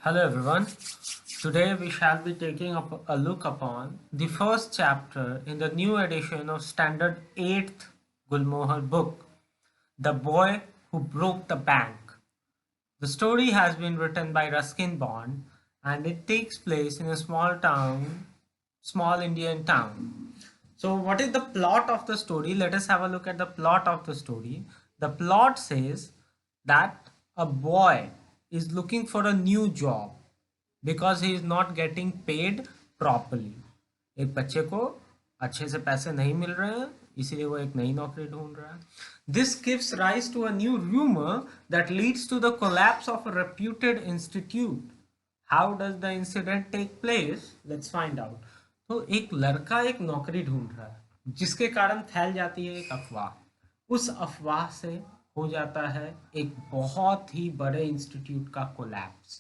Hello everyone. Today we shall be taking up a look upon the first chapter in the new edition of Standard 8th Gulmohar book, The Boy Who Broke the Bank. The story has been written by Ruskin Bond and it takes place in a small Indian town. So what is the plot of the story? Let us have a look at the plot of the story. The plot says that a boy is looking for a new job because he is not getting paid properly. एक बच्चे को अच्छे से पैसे नहीं मिल रहे हैं, इसीलिए वो एक नई नौकरी ढूंढ रहा है. This gives rise to a new rumor that leads to the collapse of a reputed institute. How does the incident take place? Let's find out. तो एक लड़का एक नौकरी ढूंढ रहा है जिसके कारण फैल जाती है एक अफवाह. उस अफवाह से हो जाता है एक बहुत ही बड़े इंस्टीट्यूट का कोलैप्स.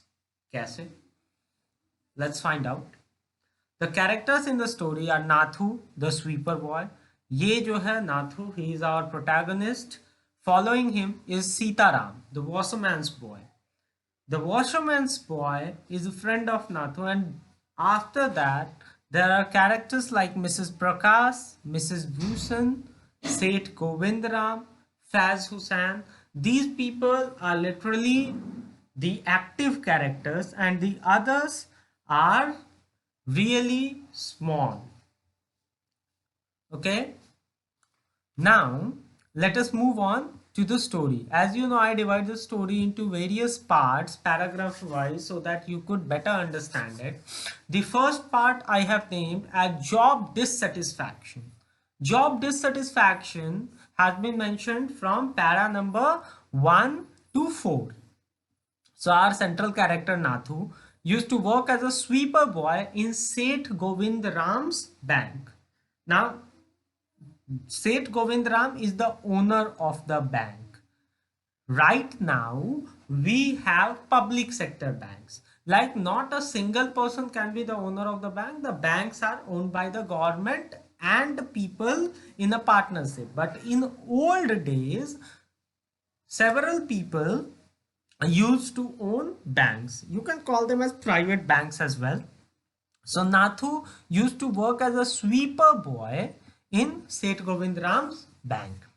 कैसे? Let's find out. The characters in the story are Nathu, the sweeper boy. ये जो है Nathu, he is our protagonist. Following him is Sitaram, the washerman's boy. The washerman's boy is a friend of Nathu, and after that there are characters like Mrs. Prakash, Mrs. Bhusan, Seth Govindram, Faz Hussain. These people are literally the active characters and the others are really small. Okay, now let us move on to the story. As you know, I divide the story into various parts paragraph wise so that you could better understand it. The first part I have named as job dissatisfaction. Job dissatisfaction has been mentioned from para number 1 to 4. So our central character Nathu used to work as a sweeper boy in Seth Govindram's bank. Now, Seth Govindram is the owner of the bank. Right now, we have public sector banks. Like not a single person can be the owner of the bank. The banks are owned by the government and people in a partnership. But in old days, several people used to own banks. You can call them as private banks as well. So Nathu used to work as a sweeper boy in Seth Govindram's bank.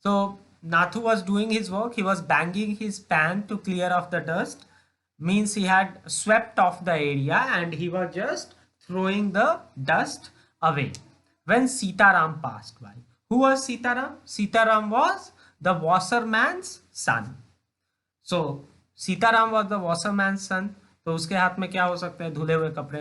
So Nathu was doing his work. He was banging his pan to clear off the dust. Means he had swept off the area and he was just throwing the dust away when Sitaram passed by. Who was Sitaram? Sitaram was the washerman's son. So Sitaram was the washerman son. तो उसके हाथ में क्या हो सकते हैं? धुले हुए कपड़े.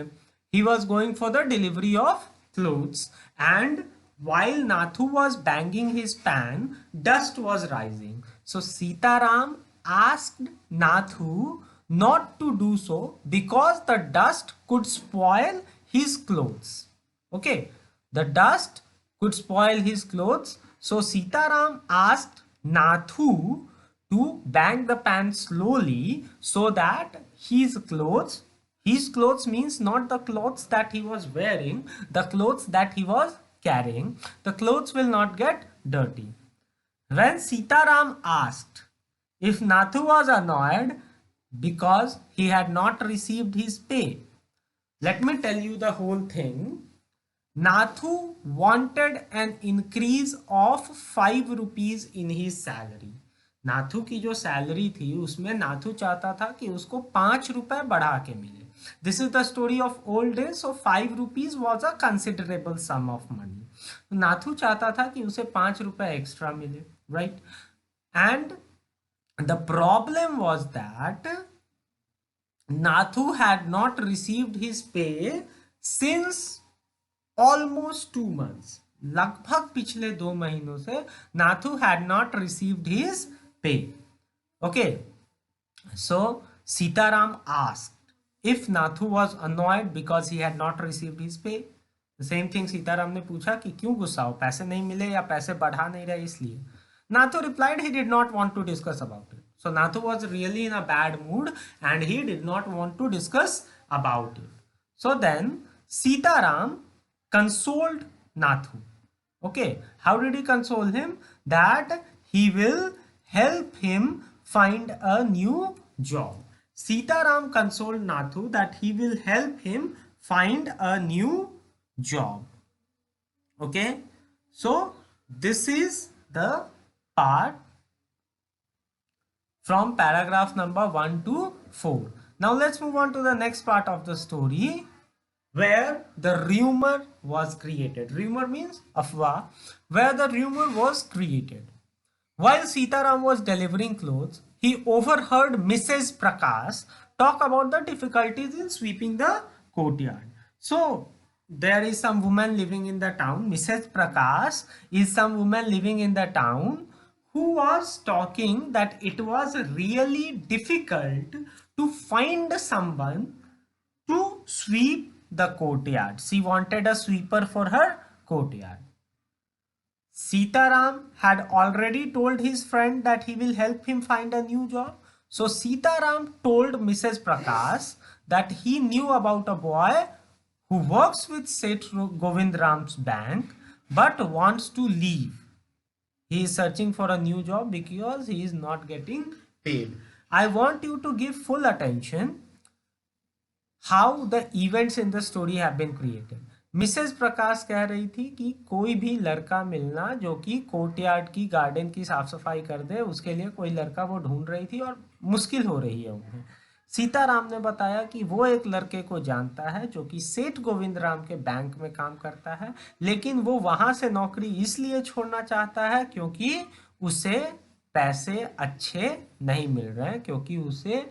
He was going for the delivery of clothes and while Nathu was banging his pan, dust was rising. So Sitaram asked Nathu not to do so because the dust could spoil his clothes. Okay, the dust could spoil his clothes. So Sitaram asked Nathu to bang the pan slowly so that his clothes means not the clothes that he was wearing, the clothes that he was carrying, the clothes will not get dirty. When Sitaram asked if Nathu was annoyed because he had not received his pay, let me tell you the whole thing. Nathu wanted an increase of 5 rupees in his salary. Nathu की जो salary थी उसमें नाथू चाहता था कि उसको 5 रुपए बढ़ा के मिले. This is the story of old days. So 5 rupees was a considerable sum of money. Nathu चाहता था कि उसे 5 रुपए एक्स्ट्रा मिले, right? And the problem was that Nathu had not received his pay since almost 2 months. लगभग पिछले 2 महीनों से Nathu had not received his pay. Okay, so Sitaram asked if Nathu was annoyed because he had not received his pay. The same thing Sitaram ने पूछा कि क्यों गुस्सा हो, पैसे नहीं मिले या पैसे बढ़ा नहीं रहे इसलिए. Nathu replied he did not want to discuss about it. So Nathu was really in a bad mood and he did not want to discuss about it. So then Sitaram consoled Nathu. Okay, how did he console him? That he will help him find a new job. Sitaram consoled Nathu that he will help him find a new job. Okay, so this is the part from paragraph number 1 to 4. Now let's move on to the next part of the story where the rumor was created. Rumor means afwa, where the rumor was created. While Sitaram was delivering clothes, he overheard Mrs. Prakash talk about the difficulties in sweeping the courtyard. So there is some woman living in the town. Mrs. Prakash is some woman living in the town who was talking that it was really difficult to find someone to sweep the courtyard. She wanted a sweeper for her courtyard. Sitaram had already told his friend that he will help him find a new job. So Sitaram told Mrs. Prakash that he knew about a boy who works with Seth Govindram's bank but wants to leave. He is searching for a new job because he is not getting paid. I want you to give full attention how the events in the story have been created. Mrs Prakash कह रही थी कि कोई भी लड़का मिलना जो कि कोर्टयार्ड की गार्डन की साफ सफाई कर दे, उसके लिए कोई लड़का वो ढूंढ रही थी और मुश्किल हो रही है उन्हें। सीताराम ने बताया कि वो एक लड़के को जानता है जो कि सेठ गोविंदराम के बैंक में काम करता है, लेकिन वो वहां से नौकरी इसलिए छोड़ना चाहता है क्योंकि उसे पैसे अच्छे नहीं मिल रहे हैं, क्योंकि उसे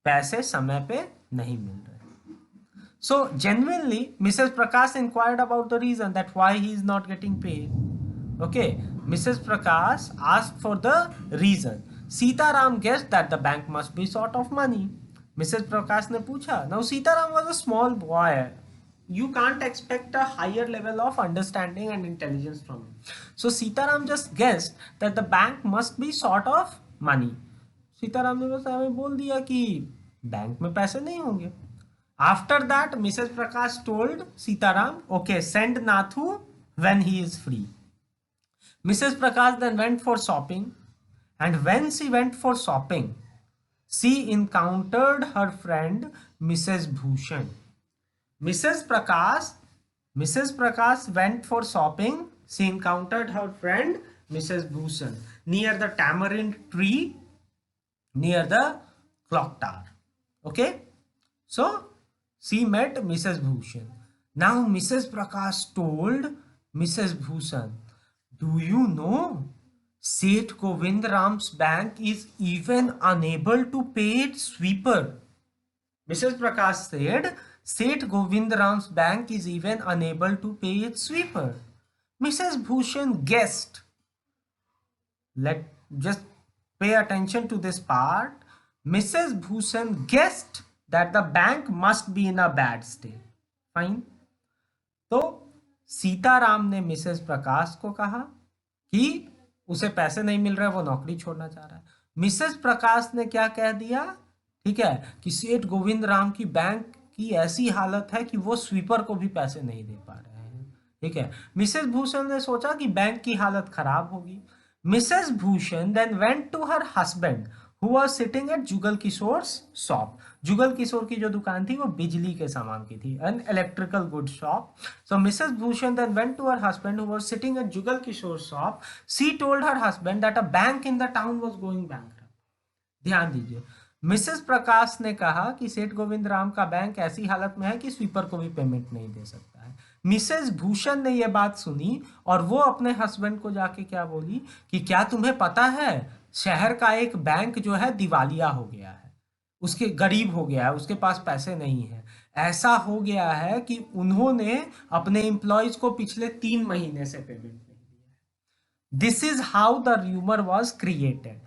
पैसे समय पे नहीं मिल रहे। So genuinely, Mrs. Prakash inquired about the reason that why he is not getting paid. Okay, Mrs. Prakash asked for the reason. Sitaram guessed that the bank must be short of money. Mrs. Prakash ने पूछा. Now Sitaram was a small boy. You can't expect a higher level of understanding and intelligence from him. So Sitaram just guessed that the bank must be short of money. Sitaram ने बस हमें बोल दिया कि bank में पैसे नहीं होंगे. After that, Mrs. Prakash told Sitaram, okay, send Nathu when he is free. Mrs. Prakash then went for shopping, and when she went for shopping, she encountered her friend Mrs. Bhushan. Mrs. Prakash went for shopping. She encountered her friend Mrs. Bhushan near the tamarind tree near the clock tower. Okay, so she met Mrs. Bhushan. Now Mrs. Prakash told Mrs. Bhushan, do you know Seth Govindram's bank is even unable to pay its sweeper? Mrs. Prakash said, Seth Govindram's bank is even unable to pay its sweeper. Mrs. Bhushan guessed. Just pay attention to this part. Mrs. Bhushan guessed that the bank must be in a bad state. Fine. तो सीताराम ने Mrs प्रकाश को कहा कि उसे पैसे नहीं मिल रहे, वो नौकरी छोड़ना चाह रहा है. मिसेस प्रकाश ने क्या कह दिया, ठीक है, कि सेठ गोविंद राम की बैंक की ऐसी हालत है कि वो स्वीपर को भी पैसे नहीं दे पा रहे हैं. ठीक है. मिसेस भूषण ने सोचा कि बैंक की हालत खराब होगी. Mrs Bhushan then went to her husband who was sitting at Jugal Kishore shop. Jugal Kishore की जो दुकान थी वो बिजली के सामान की थी, an electrical goods shop. So Mrs. Bhushan then went to her husband who was sitting at Jugal Kishore's shop. She told her husband that a bank in the town was going bankrupt. ध्यान दीजिए, Mrs प्रकाश ने कहा कि सेठ गोविंद राम का bank ऐसी हालत में है कि स्वीपर को भी पेमेंट नहीं दे सकता है. मिसेस भूषण ने यह बात सुनी और वो अपने हस्बैंड को जाके क्या बोली कि क्या तुम्हें पता है शहर का एक बैंक जो है दिवालिया हो गया है, उसके गरीब हो गया है, उसके पास पैसे नहीं है. ऐसा हो गया है कि उन्होंने अपने एम्प्लॉयज को पिछले 3 महीने से पेमेंट नहीं दिया है. This is how the rumour was created.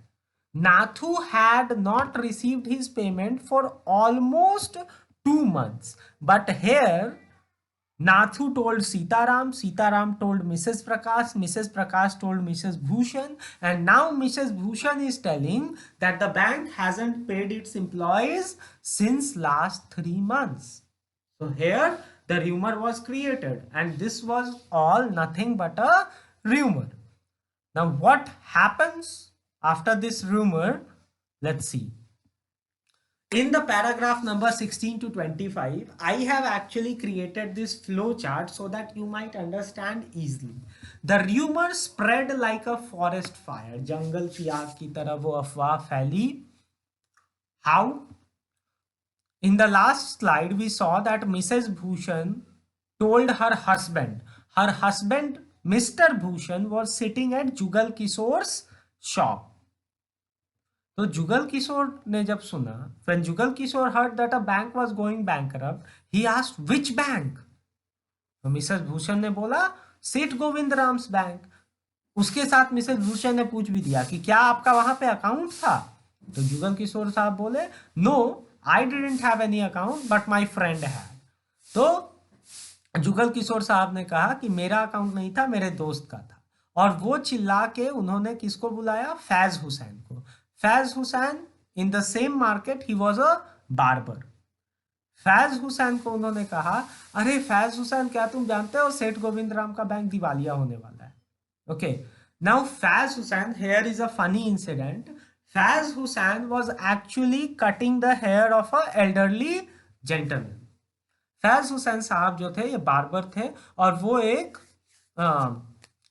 Nathu had not received his payment for almost 2 months. But here, Nathu told Sitaram, Sitaram told Mrs. Prakash told Mrs. Bhushan, and now Mrs. Bhushan is telling that the bank hasn't paid its employees since last 3 months. So here, the rumor was created, and this was all nothing but a rumor. Now what happens after this rumor? Let's see. In the paragraph number 16 to 25, I have actually created this flow chart so that you might understand easily. The rumor spread like a forest fire. जंगल की आग की तरह वो अफवाह फैली. How? In the last slide, we saw that Mrs. Bhushan told her husband, Mr. Bhushan, was sitting at Jugal Kishore's shop. तो जुगल किशोर ने जब सुना, when Jugal Kishore heard that a bank was going bankrupt, he asked which bank? तो Mrs Bhushan ने बोला सेठ Govind Ram's bank. उसके साथ मिसेस भूषण ने पूछ भी दिया कि क्या आपका वहां पे अकाउंट था? तो जुगल किशोर साहब बोले no, I didn't have any account but my friend had. तो जुगल किशोर साहब ने कहा कि मेरा अकाउंट नहीं था, मेरे दोस्त का था. और वो चिल्ला के उन्होंने किसको बुलाया? फैज हुसैन को. Faiz Hussain in the same market he was a barber. Faiz Hussain को उन्होंने कहा अरे फैज हुसैन, क्या तुम जानते हो सेठ गोविंद राम का बैंक दिवालिया होने वाला है. Okay, now Faiz Hussain, here is a funny incident. Faiz Hussain was actually cutting the hair of a elderly gentleman. Faiz Hussain साहब जो थे ये बार्बर थे और वो एक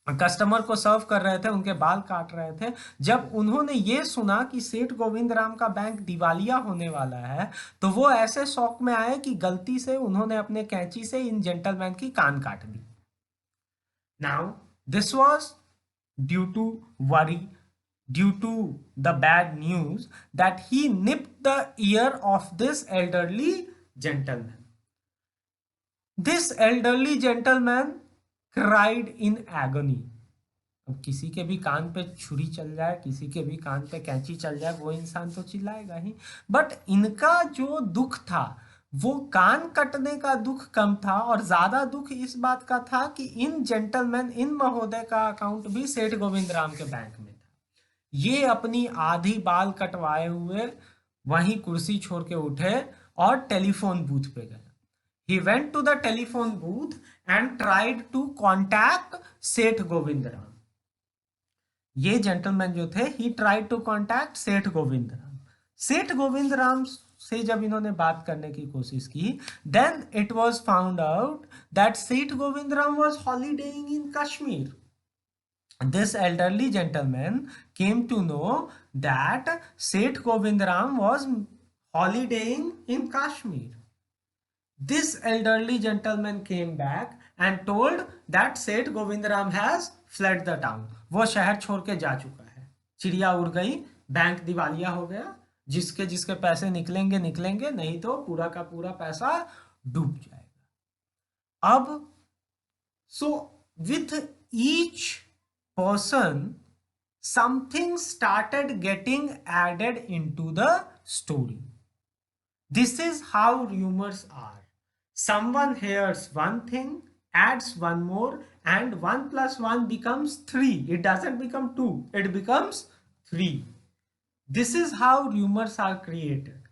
कस्टमर को सर्व कर रहे थे, उनके बाल काट रहे थे. जब उन्होंने ये सुना कि सेठ गोविंद राम का बैंक दिवालिया होने वाला है तो वो ऐसे शौक में आए कि गलती से उन्होंने अपने कैंची से इन जेंटलमैन की कान काट दी. Now this was due to worry, due to the bad news that he nipped the ear of this elderly gentleman. This elderly gentleman cried in agony. अब किसी के भी कान पे छुरी चल जाए, किसी के भी कान पे कैंची चल जाए, वो इंसान तो चिल्लाएगा ही. बट इनका जो दुख था वो कान कटने का दुख कम था और ज्यादा दुख इस बात का था कि इन जेंटलमैन, इन महोदय का अकाउंट भी सेठ गोविंद राम के बैंक में था. ये अपनी आधी बाल कटवाए हुए वहीं कुर्सी छोड़ के उठे और टेलीफोन बूथ पे गए. He went to the telephone booth and tried to contact सेठ गोविंद राम. ये जेंटलमैन जो थे, he tried to contact सेठ गोविंद राम. सेठ गोविंद राम से जब इन्होंने बात करने की कोशिश की, then it was found out that सेठ Govind Ram was holidaying in Kashmir. This elderly gentleman came to know that सेठ Govind Ram was holidaying in Kashmir. This elderly gentleman came back and told that Seth Govindaram has fled the town. वो शहर छोड़ के जा चुका है. चिड़िया उड़ गई, बैंक दिवालिया हो गया. जिसके जिसके पैसे निकलेंगे निकलेंगे, नहीं तो पूरा का पूरा पैसा डूब जाएगा. अब so with each person something started getting added into the story. This is how rumors are. Someone hears one thing, adds one more, and 1 plus 1 becomes 3. It doesn't become 2, it becomes 3. This is how rumors are created.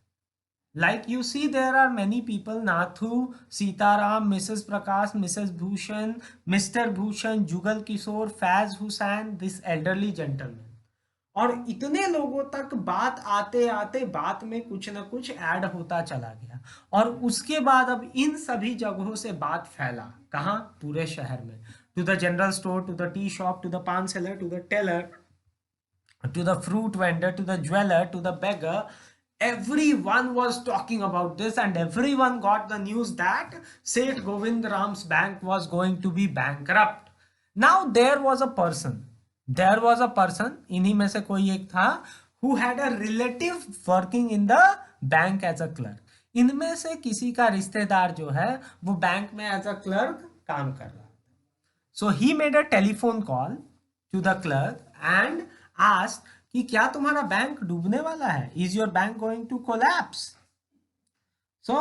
Like you see, there are many people: Nathu, Sitaram, Mrs. Prakash, Mrs. Bhushan, Mr. Bhushan, Jugal Kishore, Faz Hussain, this elderly gentleman. और इतने लोगों तक बात आते आते बात में कुछ ना कुछ ऐड होता चला गया और उसके बाद अब इन सभी जगहों से बात फैला. कहाँ? पूरे शहर में. To the general store, to the tea shop, to the paan seller, to the tailor, to the fruit vendor, to the jeweller, to the beggar. Everyone was talking about this and everyone got the news that Seth Govind Ram's bank was going to be bankrupt. Now there was a person, इन्हीं में से कोई एक था, who had a relative working in the bank as a clerk. इनमें से किसी का रिश्तेदार जो है वो बैंक में एज अ क्लर्क काम कर रहा था. So he made a telephone call to the clerk and asked कि क्या तुम्हारा बैंक डूबने वाला है? Is your bank going to collapse? So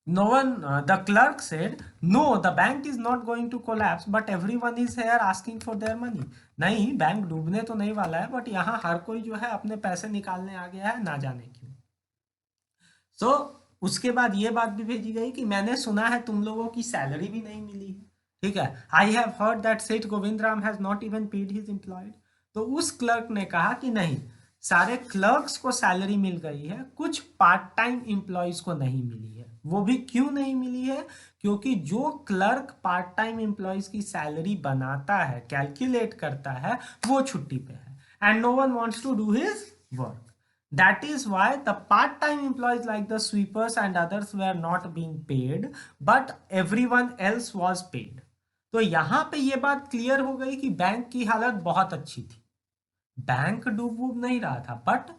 no one, the clerk said, no, the bank is not going to collapse, but everyone is here asking for their money. नहीं, bank डूबने तो नहीं वाला है, बट यहाँ हर कोई जो है अपने पैसे निकालने आ गया है, ना जाने क्यों. सो उसके बाद ये बात भी भेजी गई कि मैंने सुना है तुम लोगों की सैलरी भी नहीं मिली है. ठीक है, आई हैव हर्ड दैट सेठ Govind Ram has not even paid his employed. तो उस क्लर्क ने कहा कि नहीं, सारे क्लर्क्स को सैलरी मिल गई है, कुछ पार्ट टाइम एम्प्लॉयज को नहीं मिली है। वो भी क्यों नहीं मिली है? क्योंकि जो क्लर्क पार्ट टाइम एम्प्लॉयज की सैलरी बनाता है, कैलकुलेट करता है, वो छुट्टी पे है and no one wants to do his work. That is why the part-time employees like the sweepers and others were not being paid, but everyone else was paid. तो यहां पे ये बात क्लियर हो गई कि बैंक की हालत बहुत अच्छी थी, बैंक डूब वूब नहीं रहा था, but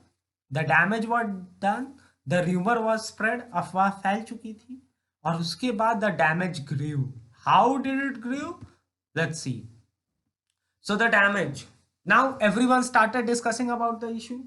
the damage was done, the rumour was spread, अफवाह फैल चुकी थी, और उसके बाद the damage grew. How did it grew? Let's see. So the damage. Now everyone started discussing about the issue,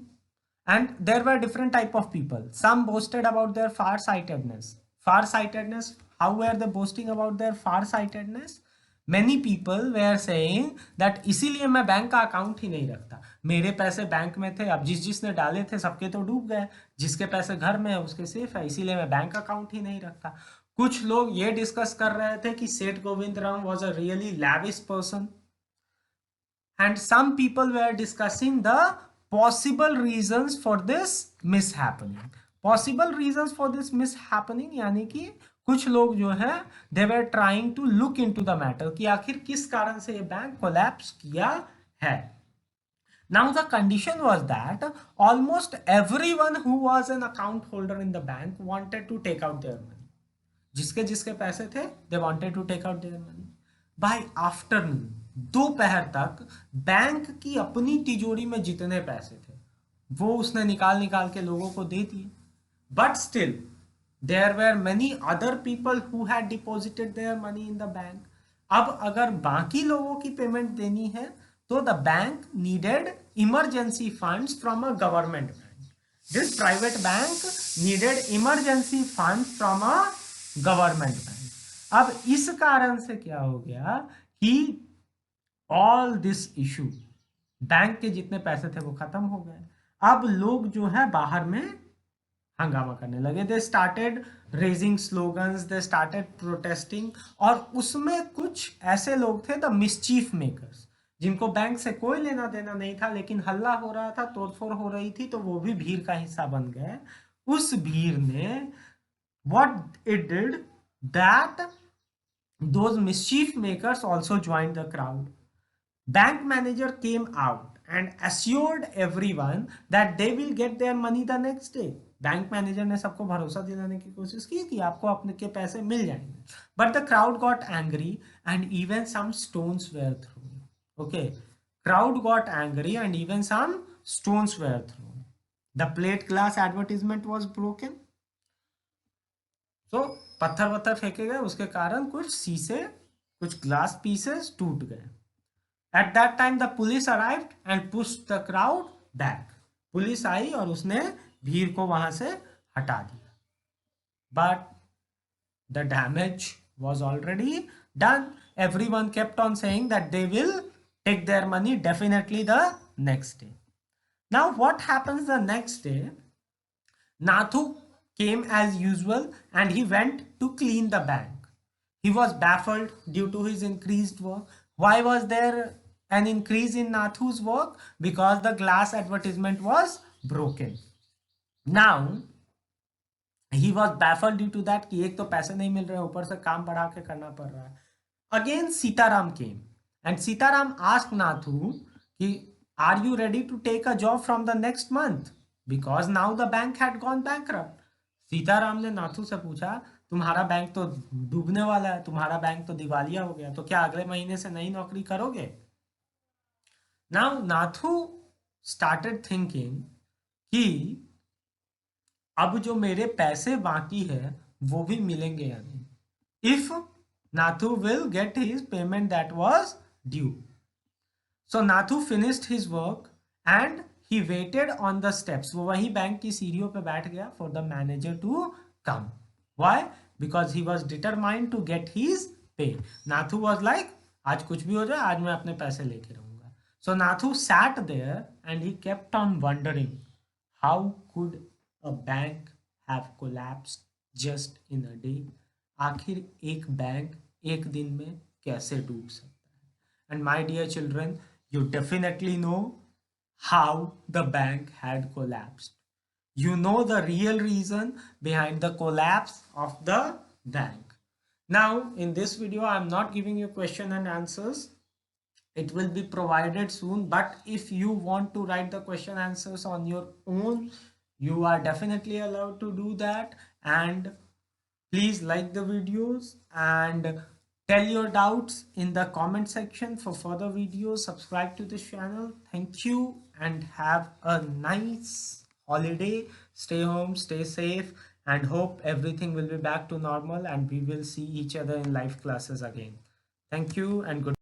and there were different type of people. Some boasted about their far-sightedness. Far-sightedness. How were they boasting about their far-sightedness? Many people were saying that इसीलिए मैं bank का account ही नहीं रखता, मेरे पैसे bank में थे, अब जिसने डाले थे सबके तो डूब गए, जिसके पैसे घर में है उसके सेफ है, इसीलिए मैं बैंक अकाउंट ही नहीं रखता. कुछ लोग ये डिस्कस कर रहे थे कि सेठ Govind Ram was a really lavish person, and some people were discussing the possible reasons for this mishappening. Possible reasons for this mishappening यानी कि कुछ लोग जो है they were trying to look into the matter कि आखिर किस कारण से ये बैंक कोलैप्स किया है. Now the condition was that almost everyone who was an account holder in the bank wanted to take out their money. जिसके जिसके पैसे थे they wanted to take out their money. By afternoon, दोपहर तक bank की अपनी तिजोरी में जितने पैसे थे वो उसने निकाल निकाल के लोगों को दे दिए. But still there were many other people who had deposited their money in the bank. अब अगर बाकी लोगों की पेमेंट देनी है तो the bank needed emergency funds from a government bank. This private bank needed emergency funds from a government bank. अब इस कारण से क्या हो गया कि ऑल दिस इशू, बैंक के जितने पैसे थे वो खत्म हो गए. अब लोग जो है बाहर में हंगामा करने लगे. They started raising slogans, they started protesting, और उसमें कुछ ऐसे लोग थे द मिसचीफ मेकर्स, जिनको बैंक से कोई लेना देना नहीं था, लेकिन हल्ला हो रहा था, तोड़फोड़ हो रही थी, तो वो भी भीड़ का हिस्सा बन गए. उस भीड़ ने what it did, that those mischief makers also joined the crowd. Bank manager came out and assured everyone that they will get their money the next day. Bank manager ने सबको भरोसा दिलाने की कोशिश की कि आपको अपने के पैसे मिल जाएंगे. But the crowd got angry and even some stones were thrown. Okay, crowd got angry and even some stones were thrown. The plate glass advertisement was broken. तो पत्थर वत्थर फेंके गए, उसके कारण कुछ शीशे, कुछ ग्लास पीसेस टूट गए. At that time the police arrived and pushed the crowd back. Police आई और उसने भीड़ को वहां से हटा दिया. But the damage was already done. Everyone kept on saying that they will take their money definitely the next day. Now what happens the next day? Nathu came as usual and he went to clean the bank. He was baffled due to his increased work. Why was there an increase in Nathu's work? Because the glass advertisement was broken. Now he was baffled due to that कि एक तो पैसे नहीं मिल रहे, ऊपर से काम बढ़ा के करना पड़ रहा है. Again Sitaram came and Sitaram asked Nathu कि are you ready to take a job from the next month? Because now the bank had gone bankrupt. Sitaram ने नाथू से पूछा तुम्हारा बैंक तो डूबने वाला है, तुम्हारा बैंक तो दिवालिया हो गया, तो क्या अगले महीने से नई नौकरी करोगे? नाउ नाथू स्टार्टेड थिंकिंग कि अब जो मेरे पैसे बाकी है वो भी मिलेंगे या नहीं. If Nathu will get his payment that was due. So Nathu finished his work and he waited on the steps. वो वही बैंक की सीढ़ियों पे बैठ गया for the manager to come. Why? Because he was determined to get his pay. Nathu was like, आज कुछ भी हो जाए, आज मैं अपने पैसे लेके रहूंगा. So Nathu sat there and he kept on wondering how could a bank have collapsed just in a day. आखिर एक बैंक एक दिन में कैसे डूब सकता है? And my dear children, you definitely know how the bank had collapsed. You know the real reason behind the collapse of the bank. Now, in this video, I'm not giving you question and answers. It will be provided soon, but if you want to write the question answers on your own, you are definitely allowed to do that. And please like the videos and tell your doubts in the comment section for further videos. Subscribe to this channel. Thank you and have a nice holiday. Stay home, stay safe, and hope everything will be back to normal and we will see each other in live classes again. Thank you and good